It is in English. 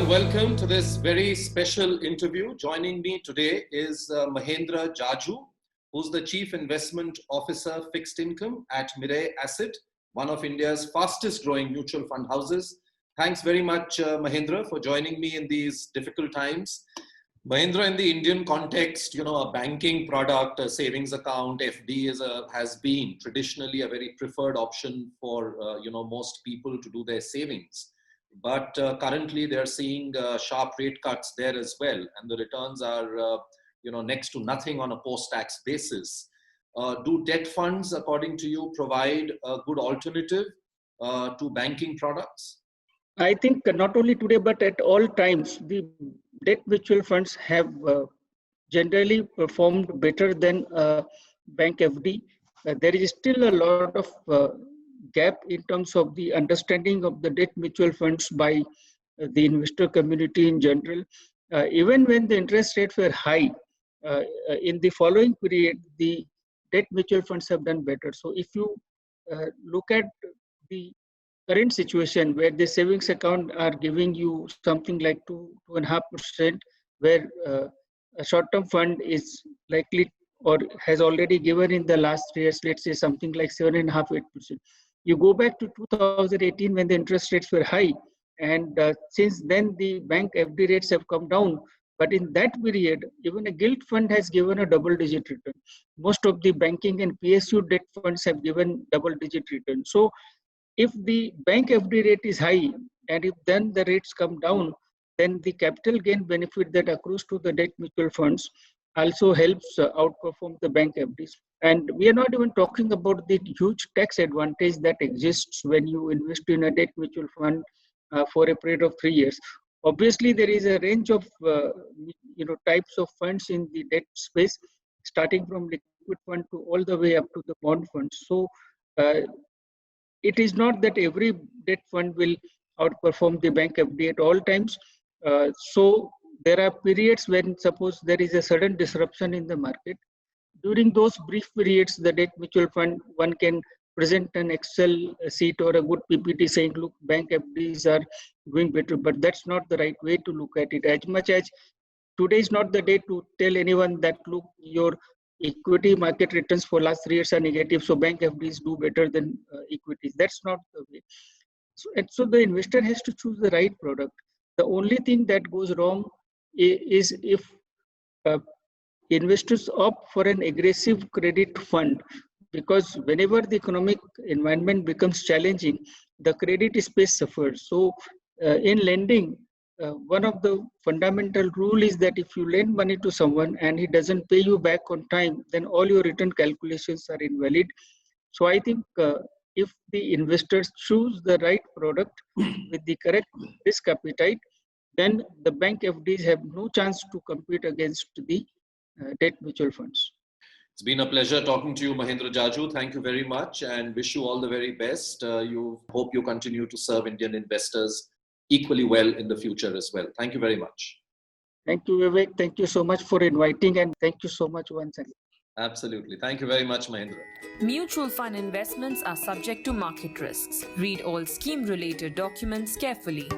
and welcome to this very special interview. Joining me today is Mahendra Jaju, who's the Chief Investment Officer Fixed Income at Mirae Asset, one of India's fastest growing mutual fund houses. Thanks very much, Mahendra, for joining me in these difficult times. Mahendra, in the Indian context, a banking product, a savings account, FD has been traditionally a very preferred option for, most people to do their savings. But currently they're seeing sharp rate cuts there as well. And the returns are, next to nothing on a post-tax basis. Do debt funds, according to you, provide a good alternative to banking products? I think not only today, but at all times, the debt mutual funds have generally performed better than bank FD. There is still a lot of gap in terms of the understanding of the debt mutual funds by the investor community in general. Even when the interest rates were high, in the following period, the debt mutual funds have done better. So if you look at the current situation where the savings account are giving you something like 2.5%, where a short-term fund is likely or has already given in the last 3 years, let's say something like 7.5%, 8%. You go back to 2018 when the interest rates were high, and since then the bank FD rates have come down. But in that period, even a gilt fund has given a double-digit return. Most of the banking and PSU debt funds have given double-digit return. So if the bank FD rate is high, and if then the rates come down, then the capital gain benefit that accrues to the debt mutual funds also helps outperform the bank FDs. And we are not even talking about the huge tax advantage that exists when you invest in a debt mutual fund for a period of 3 years. Obviously, there is a range of types of funds in the debt space, starting from liquid fund to all the way up to the bond funds. So it is not that every debt fund will outperform the bank FD at all times. So there are periods when suppose there is a sudden disruption in the market. During those brief periods, the debt mutual fund, one can present an Excel sheet or a good PPT saying, look, bank FDs are doing better, but that's not the right way to look at it. As much as today is not the day to tell anyone that, look, your equity market returns for last 3 years are negative, so bank FDs do better than equities. That's not the way. So the investor has to choose the right product. The only thing that goes wrong is if investors opt for an aggressive credit fund, because whenever the economic environment becomes challenging, the credit space suffers. So in lending, one of the fundamental rule is that if you lend money to someone and he doesn't pay you back on time, then all your return calculations are invalid. So I think if the investors choose the right product with the correct risk appetite, then the bank FDs have no chance to compete against the debt mutual funds. It's been a pleasure talking to you, Mahendra Jaju. Thank you very much and wish you all the very best. Hope you continue to serve Indian investors equally well in the future as well. Thank you very much. Thank you, Vivek. Thank you so much for inviting, and thank you so much once again. Absolutely. Thank you very much, Mahendra. Mutual fund investments are subject to market risks. Read all scheme-related documents carefully.